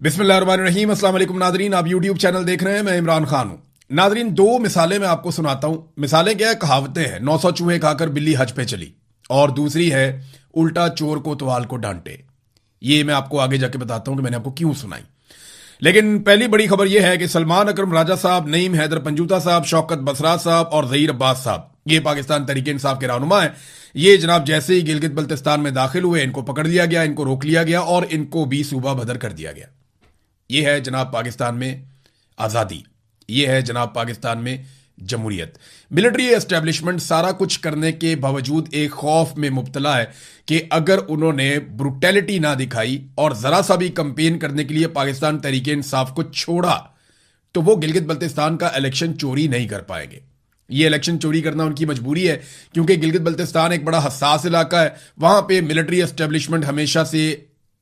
बिस्मिल्लाहिर्रहमानिर्रहीम। अस्सलाम वालेकुम नादरीन, आप यूट्यूब चैनल देख रहे हैं, मैं इमरान खान हूं। नादरीन, दो मिसालें मैं आपको सुनाता हूं। मिसालें क्या है? कहावतें हैं। 900 चूहे खाकर बिल्ली हज पे चली, और दूसरी है उल्टा चोर कोतवाल को डांटे। ये मैं आपको आगे जाके बताता हूं कि मैंने आपको क्यों सुनाई। लेकिन पहली बड़ी खबर यह है कि सलमान अकरम राजा साहब, नईम हैदर पंजूता साहब, शौकत बसरा साहब और ज़हीर अब्बास साहब, ये पाकिस्तान तहरीक इंसाफ के रहनुमा हैं। ये जनाब जैसे ही गिलगित बल्तिस्तान में दाखिल हुए, इनको पकड़ लिया गया, इनको रोक लिया गया और इनको भी सूबा बदर कर दिया गया। ये है जनाब पाकिस्तान में आज़ादी, ये है जनाब पाकिस्तान में जमहूरियत। मिलिट्री एस्टेब्लिशमेंट सारा कुछ करने के बावजूद एक खौफ में मुब्तला है कि अगर उन्होंने ब्रुटैलिटी ना दिखाई और जरा सा भी कंपेन करने के लिए पाकिस्तान तहरीक इंसाफ को छोड़ा, तो वो गिलगित बल्तिस्तान का इलेक्शन चोरी नहीं कर पाएंगे। ये इलेक्शन चोरी करना उनकी मजबूरी है, क्योंकि गिलगित बल्तिस्तान एक बड़ा हसास इलाका है। वहां पे मिलिट्री एस्टेब्लिशमेंट हमेशा से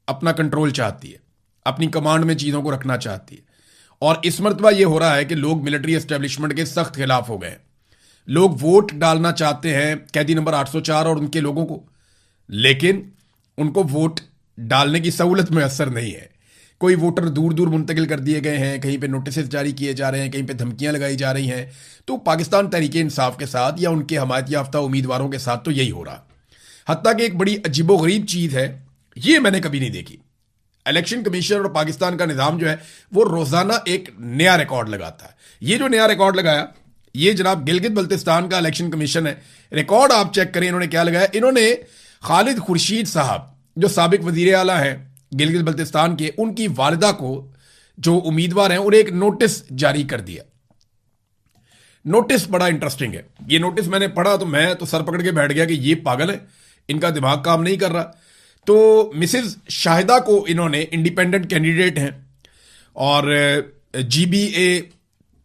अपना कंट्रोल चाहती है, अपनी कमांड में चीजों को रखना चाहती है। और इस मरतबा यह हो रहा है कि लोग मिलिट्री एस्टेब्लिशमेंट के सख्त खिलाफ हो गए। लोग वोट डालना चाहते हैं कैदी नंबर 804 और उनके लोगों को, लेकिन उनको वोट डालने की सहूलत मैसर नहीं है। कोई वोटर दूर दूर मुंतकिल कर दिए गए हैं, कहीं पे नोटिस जारी किए जा रहे हैं, कहीं पे धमकियां लगाई जा रही हैं। तो पाकिस्तान तहरीक इंसाफ के साथ या उनके हमायत याफ्ता उम्मीदवारों के साथ तो यही हो रहा। हत्ता कि एक बड़ी अजीबोगरीब चीज है, ये मैंने कभी नहीं देखी। इलेक्शन कमीशन और पाकिस्तान का निजाम जो है वो रोजाना एक नया रिकॉर्ड लगाता है। ये जो नया रिकॉर्ड लगाया, ये जनाब गिलगित बल्तिस्तान का इलेक्शन कमीशन है। रिकॉर्ड आप चेक करें, इन्होंने क्या लगाया। इन्होंने खालिद खुर्शीद साहब, जो साबिक वजीर आला हैं गिलगित बल्तिस्तान के, उनकी वालिदा को, जो उम्मीदवार हैं, उन्हें एक नोटिस जारी कर दिया। नोटिस बड़ा इंटरेस्टिंग है। ये नोटिस मैंने पढ़ा तो मैं तो सर पकड़ के बैठ गया कि ये पागल है, इनका दिमाग काम नहीं कर रहा। तो मिसेस शाहिदा को इन्होंने, इंडिपेंडेंट कैंडिडेट हैं और GBA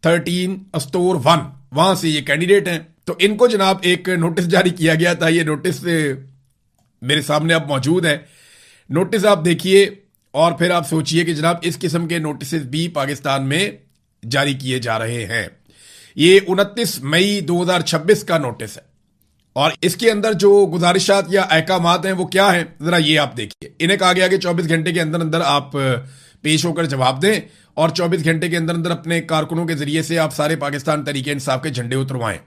13 अस्टोर 1 वहां से ये कैंडिडेट हैं, तो इनको जनाब एक नोटिस जारी किया गया था। ये नोटिस मेरे सामने अब मौजूद है। नोटिस आप देखिए और फिर आप सोचिए कि जनाब इस किस्म के नोटिस भी पाकिस्तान में जारी किए जा रहे हैं। ये 29 मई 2026 का नोटिस है और इसके अंदर जो गुजारिशात या अहकामात हैं वो क्या हैं, जरा ये आप देखिए। इन्हें कहा गया कि 24 घंटे के अंदर अंदर आप पेश होकर जवाब दें और 24 घंटे के अंदर अंदर अपने कारकुनों के जरिए से आप सारे पाकिस्तान तहरीक इंसाफ के झंडे उतरवाएं।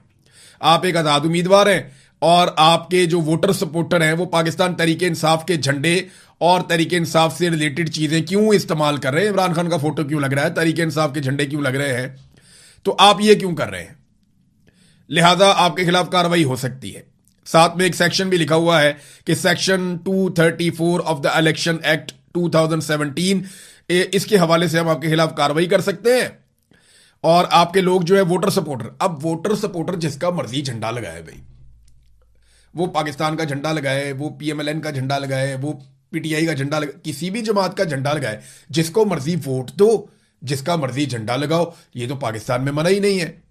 आप एक आजाद उम्मीदवार हैं और आपके जो वोटर सपोर्टर हैं वो पाकिस्तान तहरीक इंसाफ के झंडे और तहरीक इंसाफ से रिलेटेड चीजें क्यों इस्तेमाल कर रहे हैं। इमरान खान का फोटो क्यों लग रहा है, तहरीक इंसाफ के झंडे क्यों लग रहे हैं, तो आप ये क्यों कर रहे हैं, लिहाजा आपके खिलाफ कार्रवाई हो सकती है। साथ में एक सेक्शन भी लिखा हुआ है कि section 234 of the election act 2017, इसके हवाले से हम आपके खिलाफ कार्रवाई कर सकते हैं। और आपके लोग जो है वोटर सपोर्टर, अब वोटर सपोर्टर जिसका मर्जी झंडा लगाए भाई, वो पाकिस्तान का झंडा लगाए, वो PMLN का झंडा लगाए, वो PTI का झंडा लगाए, किसी भी जमात का झंडा लगाए, जिसको मर्जी वोट दो, जिसका मर्जी झंडा लगाओ। ये तो पाकिस्तान में मना ही नहीं है।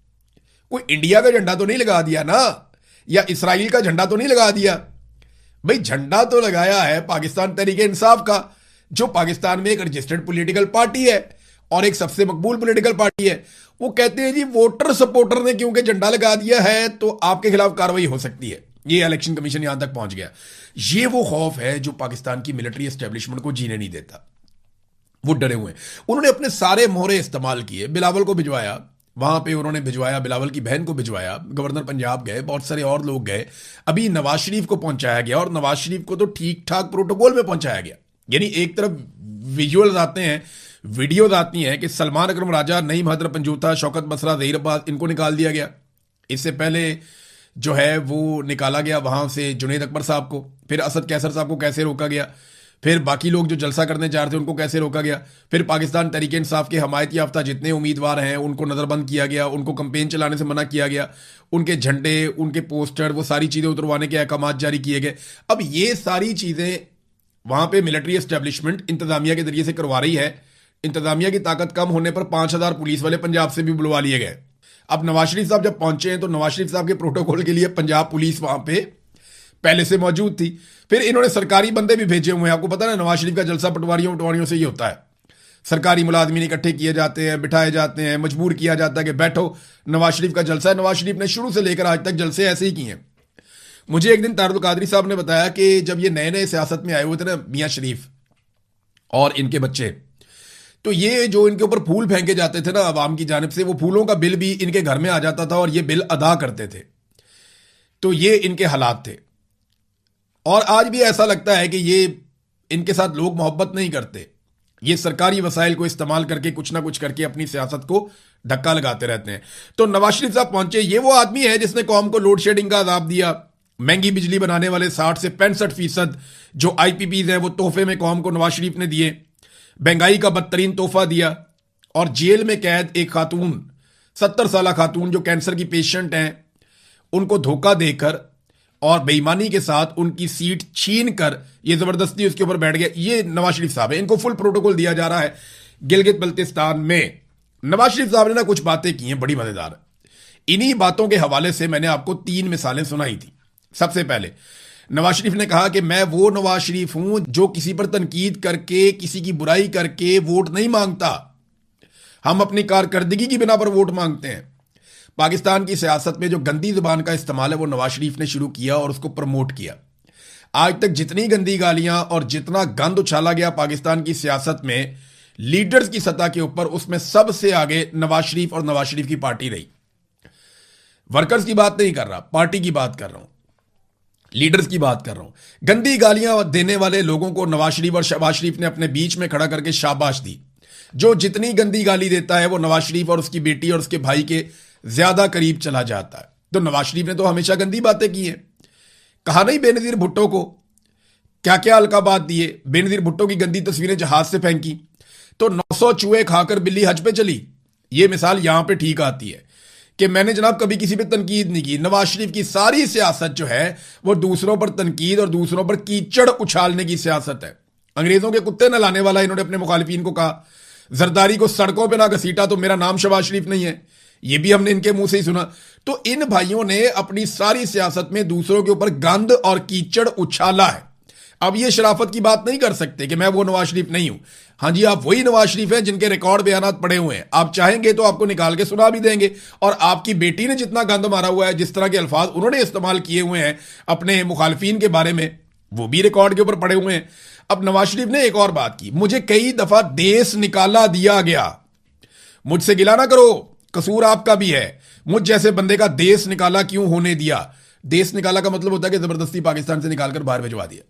कोई इंडिया का झंडा तो नहीं लगा दिया ना, या इसराइल का झंडा तो नहीं लगा दिया भाई। झंडा तो लगाया है पाकिस्तान तहरीक इंसाफ का, जो पाकिस्तान में एक रजिस्टर्ड पॉलिटिकल पार्टी है और एक सबसे मकबूल पॉलिटिकल पार्टी है। वो कहते हैं जी वोटर सपोर्टर ने क्योंकि झंडा लगा दिया है तो आपके खिलाफ कार्रवाई हो सकती है। ये इलेक्शन कमीशन यहां तक पहुंच गया। ये वो खौफ है जो पाकिस्तान की मिलिट्री एस्टेब्लिशमेंट को जीने नहीं देता। वो डरे हुए हैं। उन्होंने अपने सारे मोहरे इस्तेमाल किए। बिलावल को भिजवाया, वहां पे उन्होंने भिजवाया, बिलावल की बहन को भिजवाया, गवर्नर पंजाब गए, बहुत सारे और लोग गए। अभी नवाज शरीफ को पहुंचाया गया और नवाज शरीफ को तो ठीक ठाक प्रोटोकॉल में पहुंचाया गया। यानी एक तरफ विजुअल्स आते हैं, वीडियोज आती हैं कि सलमान अकरम राजा, नईम हैदर पंजूता, शौकत बसरा, ज़हीर अब्बास, इनको निकाल दिया गया। इससे पहले जो है वो निकाला गया वहां से जुनैद अकबर साहब को, फिर असद कैसर साहब को कैसे रोका गया, फिर बाकी लोग जो जलसा करने जा रहे थे उनको कैसे रोका गया, फिर पाकिस्तान तहरीक इंसाफ के हमायत याफ्ता जितने उम्मीदवार हैं उनको नज़रबंद किया गया, उनको कंपेन चलाने से मना किया गया, उनके झंडे, उनके पोस्टर, वो सारी चीज़ें उतरवाने के अहकाम जारी किए गए। अब ये सारी चीज़ें वहां पे मिलिट्री एस्टेब्लिशमेंट इंतजामिया के जरिए से करवा रही है। इंतजामिया की ताकत कम होने पर 5000 पुलिस वाले पंजाब से भी बुलवा लिए गए। अब नवाज शरीफ साहब जब पहुंचे हैं तो नवाज शरीफ साहब के प्रोटोकॉल के लिए पंजाब पुलिस वहां पे पहले से मौजूद थी। फिर इन्होंने सरकारी बंदे भी भेजे हुए हैं। आपको पता है नवाज शरीफ का जलसा पटवारियों से ही होता है। सरकारी मुलाजमीन इकट्ठे किए जाते हैं, बिठाए जाते हैं, मजबूर किया जाता है कि बैठो, नवाज शरीफ का जलसा है। नवाज शरीफ ने शुरू से लेकर आज तक जलसे ऐसे ही किए हैं। मुझे एक दिन तारुल कादरी साहब ने बताया कि जब ये नए नए सियासत में आए हुए थे ना मियाँ शरीफ और इनके बच्चे, तो ये जो इनके ऊपर फूल फेंके जाते थे ना आवाम की जानिब से, वो फूलों का बिल भी इनके घर में आ जाता था और ये बिल अदा करते थे। तो ये इनके हालात थे। और आज भी ऐसा लगता है कि ये इनके साथ लोग मोहब्बत नहीं करते। ये सरकारी वसाइल को इस्तेमाल करके कुछ ना कुछ करके अपनी सियासत को धक्का लगाते रहते हैं। तो नवाज शरीफ साहब पहुंचे। ये वो आदमी है जिसने कौम को लोड शेडिंग का अजाब दिया, महंगी बिजली बनाने वाले 60 से 65% जो आईपीपीज हैं वो तोहफे में कौम को नवाज शरीफ ने दिए, महंगाई का बदतरीन तोहफा दिया, और जेल में कैद एक खातून 70 साल खातून जो कैंसर की पेशेंट हैं उनको धोखा देकर और बेईमानी के साथ उनकी सीट छीन कर ये जबरदस्ती उसके ऊपर बैठ गया। ये नवाज शरीफ साहब है, इनको फुल प्रोटोकॉल दिया जा रहा है। गिलगित बल्तिस्तान में नवाज शरीफ साहब ने ना कुछ बातें की हैं बड़ी मजेदार। इन्हीं बातों के हवाले से मैंने आपको 3 मिसालें सुनाई थी। सबसे पहले नवाज शरीफ ने कहा कि मैं वो नवाज शरीफ हूं जो किसी पर तनकीद करके किसी की बुराई करके वोट नहीं मांगता, हम अपनी कारकर्दगी की बिना पर वोट मांगते हैं। पाकिस्तान की सियासत में जो गंदी जुबान का इस्तेमाल है वो नवाज शरीफ ने शुरू किया और उसको प्रमोट किया। आज तक जितनी गंदी गालियां और जितना गंद उछाला गया पाकिस्तान की सियासत में लीडर्स की सतह के ऊपर, उसमें सबसे आगे नवाज शरीफ और नवाज शरीफ की पार्टी रही। वर्कर्स की बात नहीं कर रहा, पार्टी की बात कर रहा हूं, लीडर्स की बात कर रहा हूं। गंदी गालियां देने वाले लोगों को नवाज शरीफ और शहबाज शरीफ ने अपने बीच में खड़ा करके शाबाश दी। जो जितनी गंदी गाली देता है वो नवाज शरीफ और उसकी बेटी और उसके भाई के ज्यादा करीब चला जाता है। तो नवाज शरीफ ने तो हमेशा गंदी बातें की हैं। कहा नहीं बेनजीर भुट्टो को क्या क्या अलकाबात दिए, बेनजीर भुट्टो की गंदी तस्वीरें जहाज से फेंकी। तो 900 चूहे खाकर बिल्ली हज पे चली, ये मिसाल यहां पे ठीक आती है कि मैंने जनाब कभी किसी पे तनकीद नहीं की। नवाज शरीफ की सारी सियासत जो है वो दूसरों पर तनकीद और दूसरों पर कीचड़ उछालने की सियासत है। अंग्रेजों के कुत्ते नहलाने वाला इन्होंने अपने मुखालिफिन को कहा। जरदारी को सड़कों पे ना घसीटा तो मेरा नाम शहबाज शरीफ नहीं है, ये भी हमने इनके मुंह से ही सुना। तो इन भाइयों ने अपनी सारी सियासत में दूसरों के ऊपर गंद और कीचड़ उछाला है। अब ये शराफत की बात नहीं कर सकते कि मैं वो नवाज शरीफ नहीं हूं। हां जी, आप वही नवाज शरीफ हैं जिनके रिकॉर्ड बयानात पड़े हुए हैं। आप चाहेंगे तो आपको निकाल के सुना भी देंगे। और आपकी बेटी ने जितना गंद मारा हुआ है, जिस तरह के अल्फाज उन्होंने इस्तेमाल किए हुए हैं अपने मुखालिफिन के बारे में, वो भी रिकॉर्ड के ऊपर पड़े हुए हैं। अब नवाज शरीफ ने एक और बात की, मुझे कई दफा देश निकाला दिया गया। मुझसे गिला ना करो, कसूर आपका भी है। मुझ जैसे बंदे का देश निकाला क्यों होने दिया? देश निकाला का मतलब होता है कि जबरदस्ती पाकिस्तान से निकालकर बाहर भिजवा दिया।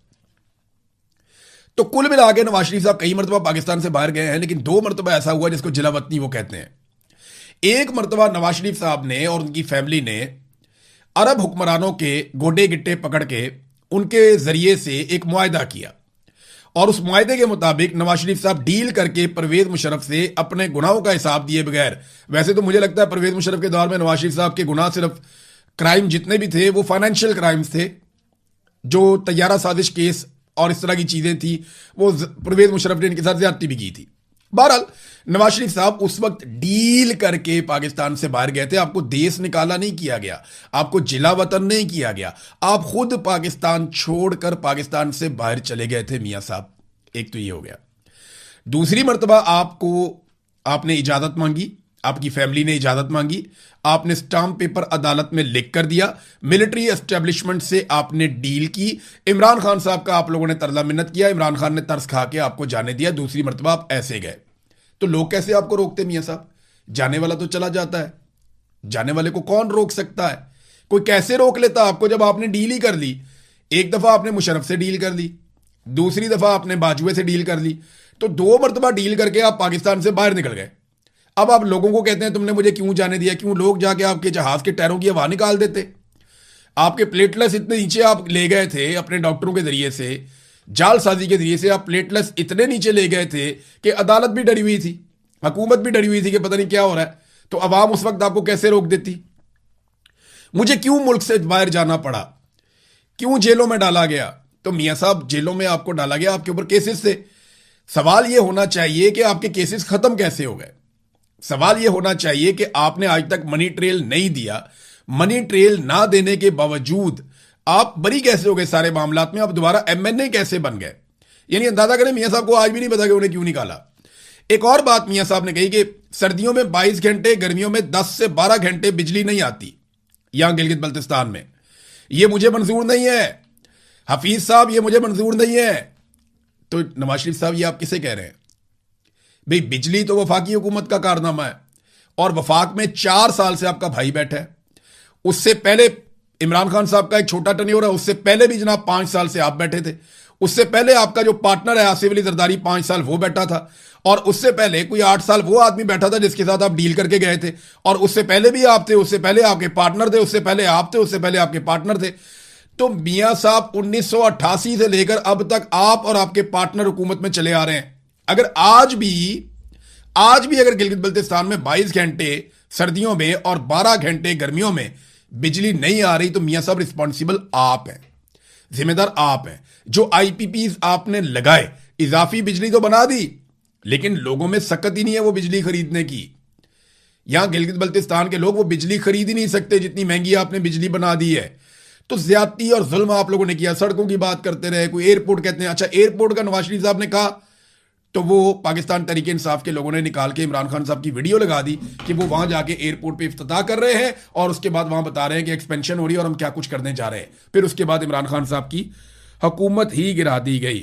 तो कुल मिला के नवाज शरीफ साहब कई मरतबा पाकिस्तान से बाहर गए हैं, लेकिन 2 मरतबा ऐसा हुआ जिसको जिलावतनी वो कहते हैं। एक मरतबा नवाज शरीफ साहब ने और उनकी फैमिली ने अरब हुक्मरानों के गोडे गिट्टे पकड़ के उनके जरिए से एक मुआहदा किया, और उस मुआहदे के मुताबिक नवाज शरीफ साहब डील करके परवेज मुशर्रफ से अपने गुनाहों का हिसाब दिए बगैर, वैसे तो मुझे लगता है परवेज मुशर्रफ के दौर में नवाज शरीफ साहब के गुनाह सिर्फ क्राइम जितने भी थे वो फाइनेंशियल क्राइम्स थे, जो तैयारा साजिश केस और इस तरह की चीजें थी, वो परवेज मुशर्रफ ने इनके साथ ज्यादती भी की थी। बहरहाल नवाज शरीफ साहब उस वक्त डील करके पाकिस्तान से बाहर गए थे। आपको देश निकाला नहीं किया गया, आपको जिला वतन नहीं किया गया, आप खुद पाकिस्तान छोड़कर पाकिस्तान से बाहर चले गए थे मियां साहब। एक तो ये हो गया। दूसरी मर्तबा आपने इजाजत मांगी, आपकी फैमिली ने इजाजत मांगी, आपने स्टाम्प पेपर अदालत में लिख कर दिया, मिलिट्री एस्टेब्लिशमेंट से आपने डील की। इमरान खान साहब का आप लोगों ने तरला मिन्नत किया, इमरान खान ने तरस खा के आपको जाने दिया। दूसरी मर्तबा आप ऐसे गए। तो लोग कैसे आपको रोकते मियां साहब? जाने वाला तो चला जाता है, जाने वाले को कौन रोक सकता है? कोई कैसे रोक लेता आपको जब आपने डील ही कर ली? एक दफा आपने मुशर्रफ से डील कर ली, दूसरी दफा आपने बाजुए से डील कर ली, तो 2 मरतबा डील करके आप पाकिस्तान से बाहर निकल गए। अब आप लोगों को कहते हैं तुमने मुझे क्यों जाने दिया? क्यों लोग जाके आपके जहाज के टायरों की हवा निकाल देते? आपके प्लेटलेस इतने नीचे आप ले गए थे अपने डॉक्टरों के जरिए से, जालसाजी के जरिए से आप प्लेटलेस इतने नीचे ले गए थे कि अदालत भी डरी हुई थी, हुकूमत भी डरी हुई थी कि पता नहीं क्या हो रहा है। तो अवाम उस वक्त आपको कैसे रोक देती? मुझे क्यों मुल्क से बाहर जाना पड़ा? क्यों जेलों में डाला गया? तो मियां साहब जेलों में आपको डाला गया, आपके ऊपर केसेस थे। सवाल यह होना चाहिए कि आपके केसेस खत्म कैसे हो गए। सवाल यह होना चाहिए कि आपने आज तक मनी ट्रेल नहीं दिया, मनी ट्रेल ना देने के बावजूद आप बरी कैसे हो गए सारे मामलात में? आप दोबारा एमएनए कैसे बन गए? यानी अंदाजा करें मियां साहब को आज भी नहीं पता कि उन्हें क्यों निकाला। एक और बात मियां साहब ने कही कि सर्दियों में 22 घंटे, गर्मियों में 10 से 12 घंटे बिजली नहीं आती यहां गिलगित बल्तिस्तान में। यह मुझे मंजूर नहीं है हफीज साहब, यह मुझे मंजूर नहीं है। तो नवाज शरीफ साहब ये आप किसे कह रहे हैं? भाई बिजली तो वफाकी हुकूमत का कारनामा है, और वफाक में 4 साल से आपका भाई बैठा है। उससे पहले इमरान खान साहब का एक छोटा टन्योर है, उससे पहले भी जनाब 5 साल से आप बैठे थे। उससे पहले आपका जो पार्टनर है आसिफ अली जरदारी 5 साल वो बैठा था, और उससे पहले कोई 8 साल वो आदमी बैठा था जिसके साथ आप डील करके गए थे, और उससे पहले भी आप थे, उससे पहले आपके पार्टनर थे, उससे पहले आप थे, उससे पहले आपके पार्टनर थे। तो मियां साहब 1988 से लेकर अब तक आप और आपके पार्टनर हुकूमत में चले आ रहे हैं। अगर आज भी अगर गिलगित बल्तिस्तान में 22 घंटे सर्दियों में और 12 घंटे गर्मियों में बिजली नहीं आ रही, तो मियां साहब रिस्पॉन्सिबल आप हैं, जिम्मेदार आप हैं। जो आईपीपीज आपने लगाए, इजाफी बिजली तो बना दी, लेकिन लोगों में सकत ही नहीं है वो बिजली खरीदने की। यहां गिलगित बल्तिस्तान के लोग वो बिजली खरीद ही नहीं सकते जितनी महंगी आपने बिजली बना दी है। तो ज्यादती और जुल्म आप लोगों ने किया। सड़कों की बात करते रहे, कोई एयरपोर्ट कहते हैं, अच्छा एयरपोर्ट का नवाज शरीफ साहब ने कहा, तो वो पाकिस्तान तहरीक इंसाफ के लोगों ने निकाल के इमरान खान साहब की वीडियो लगा दी कि वो वहां जाके एयरपोर्ट पे इफ्तिताह कर रहे हैं, और उसके बाद वहां बता रहे हैं कि एक्सपेंशन हो रही है और हम क्या कुछ करने जा रहे हैं। फिर उसके बाद इमरान खान साहब की हुकूमत ही गिरा दी गई।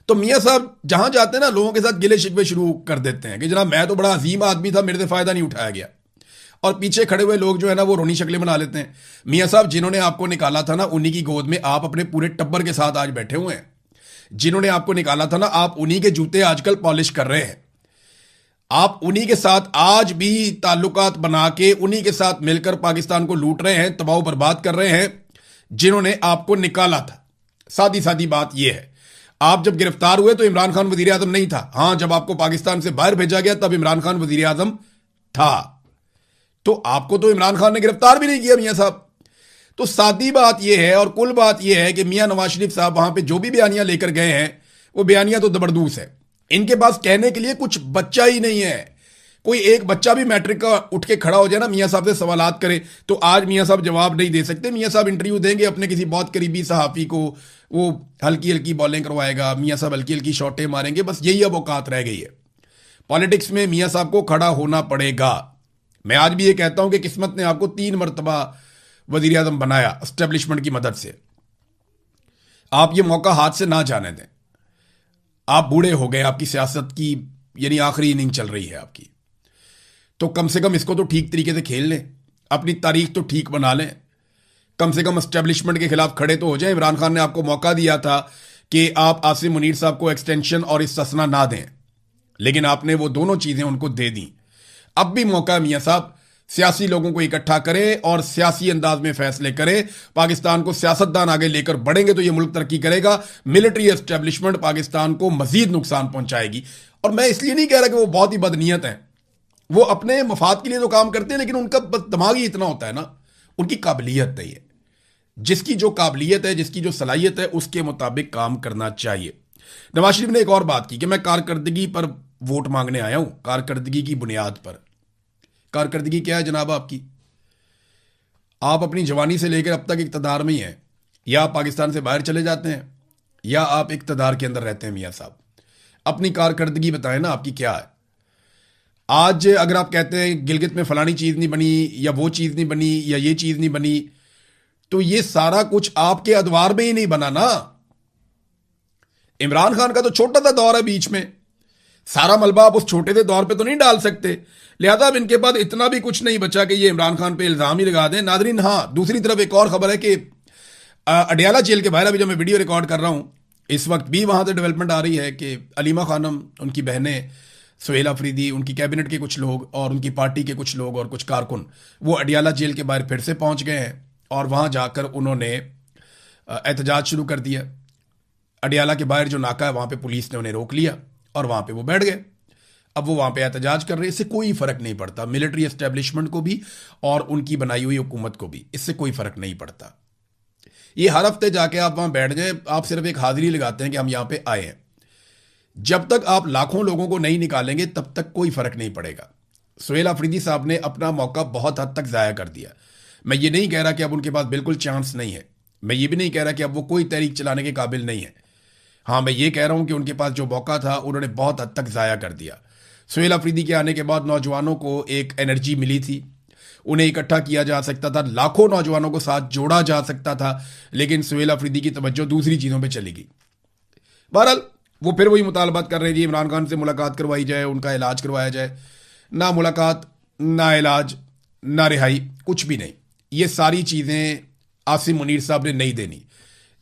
तो मियां साहब जहां जाते हैं ना, लोगों के साथ गिले शिकवे शुरू कर देते हैं कि जनाब मैं तो बड़ा अजीम आदमी था, मेरे से फायदा नहीं उठाया गया, और पीछे खड़े हुए लोग जो है ना वो रोनी शक्लें बना लेते हैं। मियां साहब जिन्होंने आपको निकाला था ना, उन्हीं की गोद में आप अपने पूरे टब्बर के साथ आज बैठे हुए हैं। जिन्होंने आपको निकाला था ना, आप उन्हीं के जूते आजकल पॉलिश कर रहे हैं। आप उन्हीं के साथ आज भी ताल्लुकात बना के उन्हीं के साथ मिलकर पाकिस्तान को लूट रहे हैं, तबाह बर्बाद कर रहे हैं, जिन्होंने आपको निकाला था। सादी सादी बात यह है, आप जब गिरफ्तार हुए तो इमरान खान वजीर आजम नहीं था। हां, जब आपको पाकिस्तान से बाहर भेजा गया तब इमरान खान वजीर आजम था। तो आपको तो इमरान खान ने गिरफ्तार भी नहीं किया मियां साहब। तो सादी बात यह है और कुल बात यह है कि मियां नवाज शरीफ साहब वहां पे जो भी बयानियां लेकर गए हैं, वो बयानियां तो जबरदस्त है। इनके पास कहने के लिए कुछ बच्चा ही नहीं है। कोई एक बच्चा भी मैट्रिक का उठ के खड़ा हो जाए ना, मियां साहब से सवालात करे, तो आज मियां साहब जवाब नहीं दे सकते। मियां साहब इंटरव्यू देंगे अपने किसी बहुत करीबी सहाफी को, वो हल्की हल्की बॉलिंग करवाएगा, मियां साहब हल्की हल्की शॉटें मारेंगे, बस यही अब औकात रह गई है। पॉलिटिक्स में मियां साहब को खड़ा होना पड़ेगा। मैं आज भी ये कहता हूं कि किस्मत ने आपको 3 मरतबा वजीर आजम बनाया एस्टेब्लिशमेंट की मदद से। आप ये मौका हाथ से ना जाने दें। आप बूढ़े हो गए, आपकी सियासत की यानी आखिरी इनिंग चल रही है आपकी, तो कम से कम इसको तो ठीक तरीके से खेल लें, अपनी तारीख तो ठीक बना लें, कम से कम एस्टेब्लिशमेंट के खिलाफ खड़े तो हो जाए। इमरान खान ने आपको मौका दिया था कि आप आसिम मुनीर साहब को एक्सटेंशन और इस्तिस्ना ना दें, लेकिन आपने वो दोनों चीजें उनको दे दी। अब भी मौका है मियां साहब, सियासी लोगों को इकट्ठा करें और सियासी अंदाज में फैसले करें। पाकिस्तान को सियासतदान आगे लेकर बढ़ेंगे तो यह मुल्क तरक्की करेगा। मिलिट्री एस्टेब्लिशमेंट पाकिस्तान को मजीद नुकसान पहुंचाएगी। और मैं इसलिए नहीं कह रहा कि वो बहुत ही बदनीयत है, वो अपने मफाद के लिए तो काम करते हैं, लेकिन उनका बस दिमाग ही इतना होता है ना, उनकी काबिलियत नहीं है। जिसकी जो काबिलियत है, जिसकी जो सलाहियत है, उसके मुताबिक काम करना चाहिए। नवाज शरीफ ने एक और बात की कि मैं कारकर्दगी पर वोट मांगने आया हूं, कारकर्दगी की बुनियाद पर। कारकर्दगी क्या है जनाब आपकी? आप अपनी जवानी से लेकर अब तक इक्तदार में ही हैं, या आप पाकिस्तान से बाहर चले जाते हैं या आप इक्तदार के अंदर रहते हैं। मियां साहब अपनी कारकर्दगी बताएं ना, आपकी क्या है? आज अगर आप कहते हैं गिलगित में फलानी चीज नहीं बनी, या वो चीज नहीं बनी, या ये चीज नहीं बनी, तो ये सारा कुछ आपके अदवार में ही नहीं बना ना। इमरान खान का तो छोटा सा दौर है बीच में, सारा मलबा आप उस छोटे से दौर पे तो नहीं डाल सकते। लिहाजा अब इनके पास इतना भी कुछ नहीं बचा कि ये इमरान खान पे इल्जाम ही लगा दें। नादरीन, हाँ, दूसरी तरफ एक और खबर है कि अडियाला जेल के बाहर अभी जब मैं वीडियो रिकॉर्ड कर रहा हूं, इस वक्त भी वहां से डेवलपमेंट आ रही है कि अलीमा खानम, उनकी बहनें, सुहेल अफरीदी, उनकी कैबिनेट के कुछ लोग और उनकी पार्टी के कुछ लोग और कुछ कारकुन, वो अडियाला जेल के बाहर फिर से पहुंच गए हैं और वहां जाकर उन्होंने एहतजाज शुरू कर दिया। अडियाला के बाहर जो नाका है वहां पे पुलिस ने उन्हें रोक लिया और वहां पे वो बैठ गए। अब वो वहां पे एहतजाज कर रहे हैं, इससे कोई फर्क नहीं पड़ता। मिलिट्री एस्टेब्लिशमेंट को भी और उनकी बनाई हुई हुकूमत को भी इससे कोई फर्क नहीं पड़ता। ये हर हफ्ते जाके आप वहां बैठ जाए, आप सिर्फ एक हाजिरी लगाते हैं कि हम यहां पे आए हैं। जब तक आप लाखों लोगों को नहीं निकालेंगे तब तक कोई फर्क नहीं पड़ेगा। सुहेल अफरीदी साहब ने अपना मौका बहुत हद तक जाया कर दिया। मैं ये नहीं कह रहा कि अब उनके पास बिल्कुल चांस नहीं है, मैं ये भी नहीं कह रहा कि अब वो कोई तहरीक चलाने के काबिल नहीं है। हाँ, मैं ये कह रहा हूं कि उनके पास जो मौका था उन्होंने बहुत हद तक जाया कर दिया। सुहेल अफरीदी के आने के बाद नौजवानों को एक एनर्जी मिली थी, उन्हें इकट्ठा किया जा सकता था, लाखों नौजवानों को साथ जोड़ा जा सकता था, लेकिन सुहेल अफरीदी की तवज्जो दूसरी चीजों पे चली गई। बहरहाल वो फिर वही मुतालबात कर रहे हैं जी इमरान खान से मुलाकात करवाई जाए, उनका इलाज करवाया जाए। ना मुलाकात, ना इलाज, ना रिहाई, कुछ भी नहीं। ये सारी चीज़ें आसिम मुनीर साहब ने नहीं देनी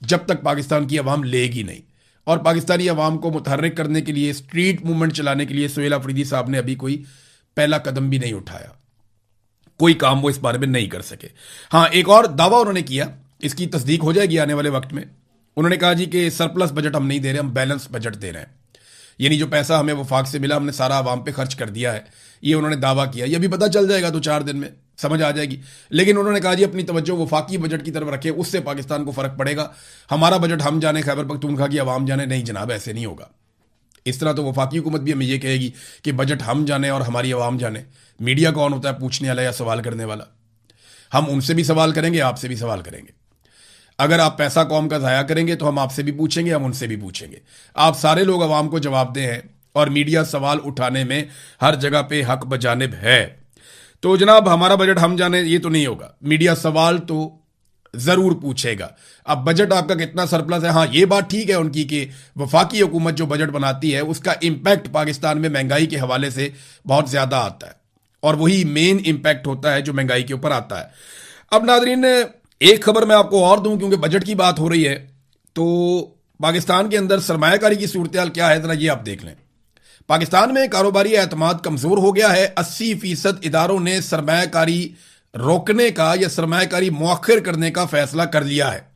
जब तक पाकिस्तान की अवाम लेगी नहीं। और पाकिस्तानी अवाम को मुतहर्रिक करने के लिए, स्ट्रीट मूवमेंट चलाने के लिए सुहेल अफरीदी साहब ने अभी कोई पहला कदम भी नहीं उठाया। कोई काम वो इस बारे में नहीं कर सके। हाँ, एक और दावा उन्होंने किया, इसकी तस्दीक हो जाएगी आने वाले वक्त में। उन्होंने कहा जी कि सरप्लस बजट हम नहीं दे रहे, हम बैलेंस बजट दे रहे हैं। यानी जो पैसा हमें वफाक से मिला हमने सारा आवाम पे खर्च कर दिया है, ये उन्होंने दावा किया। ये भी पता चल जाएगा 2-4 दिन में, समझ आ जाएगी। लेकिन उन्होंने कहा जी अपनी तवज्जो वफाकी बजट की तरफ रखे, उससे पाकिस्तान को फर्क पड़ेगा। हमारा बजट हम जाने, खैबर पख्तूनख्वा की आवाम जाने। नहीं जनाब, ऐसे नहीं होगा। इस तरह तो वफाकी हुकूमत भी हमें ये कहेगी कि बजट हम जाने और हमारी आवाम जाने। मीडिया कौन होता है पूछने वाला या सवाल करने वाला? हम उनसे भी सवाल करेंगे, आपसे भी सवाल करेंगे। अगर आप पैसा कौम का ज़ाया करेंगे तो हम आपसे भी पूछेंगे, हम उनसे भी पूछेंगे। आप सारे लोग आवाम को जवाबदेह हैं और मीडिया सवाल उठाने में हर जगह पे हक बजानिब है। तो जनाब हमारा बजट हम जाने ये तो नहीं होगा, मीडिया सवाल तो जरूर पूछेगा। अब बजट आपका कितना सरप्लस है, हाँ ये बात ठीक है उनकी कि वफाकी हुकूमत जो बजट बनाती है उसका इंपैक्ट पाकिस्तान में महंगाई के हवाले से बहुत ज्यादा आता है और वही मेन इंपैक्ट होता है जो महंगाई के ऊपर आता है। अब नादरीन एक खबर मैं आपको और दूं, क्योंकि बजट की बात हो रही है, तो पाकिस्तान के अंदर सरमायाकारी की सूरत क्या है जरा ये आप देख लें। पाकिस्तान में कारोबारी एतमाद कमजोर हो गया है। 80% इदारों ने सरमायाकारी रोकने का या सरमायाकारी मौखर करने का फैसला कर लिया है।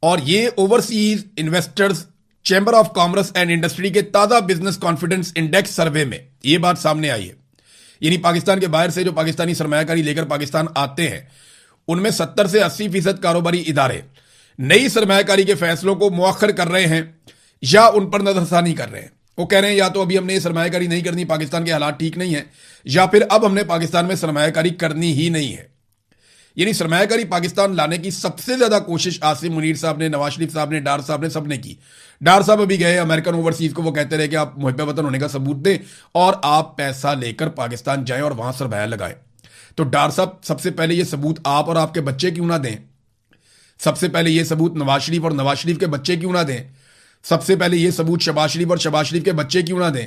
और ये overseas investors chamber of commerce and industry के ताजा बिजनेस कॉन्फिडेंस इंडेक्स सर्वे में ये बात सामने आई है। यानी पाकिस्तान के बाहर से जो पाकिस्तानी सरमायाकारी लेकर पाकिस्तान आते हैं उनमें 70 से 80% कारोबारी इदारे नई सरमायाकारी के फैसलों को मौखर कर रहे हैं या उन पर नजरसानी कर रहे हैं। वो कह रहे हैं या तो अभी हमने सरमायाकारी नहीं करनी, पाकिस्तान के हालात ठीक नहीं है, या फिर अब हमने पाकिस्तान में सरमायाकारी करनी ही नहीं है। यानी सरमायाकारी पाकिस्तान लाने की सबसे ज्यादा कोशिश आसिम मुनीर साहब ने, नवाज शरीफ साहब ने, डार साहब ने, सबने की। डार साहब अभी गए अमेरिकन ओवरसीज को, वो कहते रहे कि आप मुहब्बे वतन होने का सबूत दें और आप पैसा लेकर पाकिस्तान जाएं और वहां सरमाया लगाएं। तो डार साहब सबसे पहले ये सबूत आप और आपके बच्चे क्यों ना दें? सबसे पहले ये सबूत नवाज शरीफ और नवाज शरीफ के बच्चे क्यों ना दें? सबसे पहले ये सबूत शहबाज शरीफ और शहबाज शरीफ के बच्चे क्यों ना दें?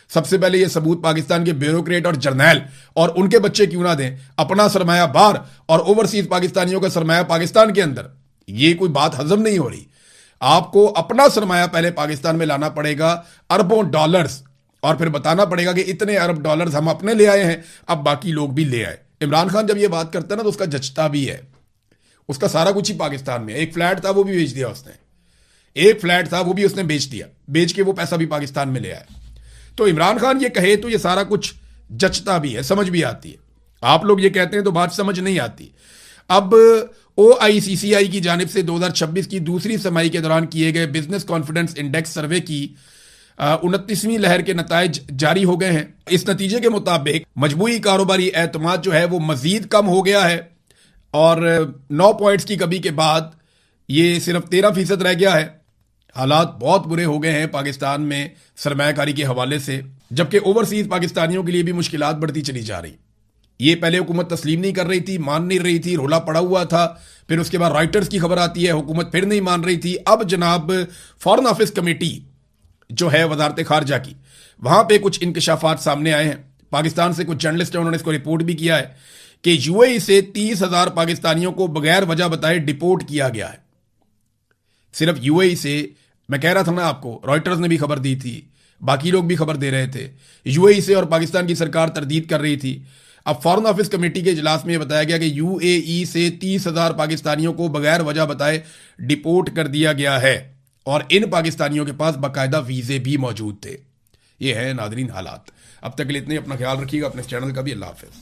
सबसे पहले ये सबूत पाकिस्तान के ब्यूरोक्रेट और जर्नैल और उनके बच्चे क्यों ना दें? अपना सरमाया बाहर और ओवरसीज पाकिस्तानियों का सरमाया पाकिस्तान के अंदर। ये कोई बात हजम नहीं हो रही। आपको अपना सरमाया पहले पाकिस्तान में लाना पड़ेगा, अरबों डॉलर्स, और फिर बताना पड़ेगा कि इतने अरब डॉलर्स हम अपने ले आए हैं, अब बाकी लोग भी ले आए। इमरान खान जब ये बात करता है ना तो उसका जचता भी है। उसका सारा कुछ ही पाकिस्तान में। एक फ्लैट था वो भी बेच दिया उसने, एक फ्लैट था वो भी उसने बेच दिया, बेच के वो पैसा भी पाकिस्तान में ले आया। तो इमरान खान ये कहे तो ये सारा कुछ जचता भी है, समझ भी आती है। आप लोग ये कहते हैं तो बात समझ नहीं आती। अब OICCI की जानिब से 2026 की दूसरी समाई के दौरान किए गए बिजनेस कॉन्फिडेंस इंडेक्स सर्वे की 29वीं लहर के नताइज जारी हो गए हैं। इस नतीजे के मुताबिक मजबूरी कारोबारी एतमाद जो है वो मजीद कम हो गया है और 9 पॉइंट्स की कमी के बाद ये सिर्फ 13% रह गया है। हालात बहुत बुरे हो गए हैं पाकिस्तान में सरमायाकारी के हवाले से, जबकि ओवरसीज पाकिस्तानियों के लिए भी मुश्किलात बढ़ती चली जा रही। ये पहले हुकूमत तस्लीम नहीं कर रही थी, मान नहीं रही थी, रोला पड़ा हुआ था। फिर उसके बाद रॉयटर्स की खबर आती है, हुकूमत फिर नहीं मान रही थी। अब जनाब फॉरेन ऑफिस कमेटी जो है वजारत खारजा की, वहां पे कुछ इंकशाफात सामने आए हैं। पाकिस्तान से कुछ जर्नलिस्ट हैं, उन्होंने इसको रिपोर्ट भी किया है कि UAE से 30,000 पाकिस्तानियों को बगैर वजह बताए डिपोर्ट किया गया है। सिर्फ UAE से, मैं कह रहा था ना आपको, रॉयटर्स ने भी खबर दी थी, बाकी लोग भी खबर दे रहे थे। UAE से और पाकिस्तान की सरकार तरदीद कर रही थी। अब फॉरेन ऑफिस कमेटी के इजलास में बताया गया कि UAE से 30,000 पाकिस्तानियों को बगैर वजह बताए डिपोर्ट कर दिया गया है और इन पाकिस्तानियों के पास बाकायदा वीजे भी मौजूद थे। ये है नादरीन हालात। अब तक के लिए इतने, अपना ख्याल रखिएगा, अपने चैनल का भी। अल्लाह हाफिज।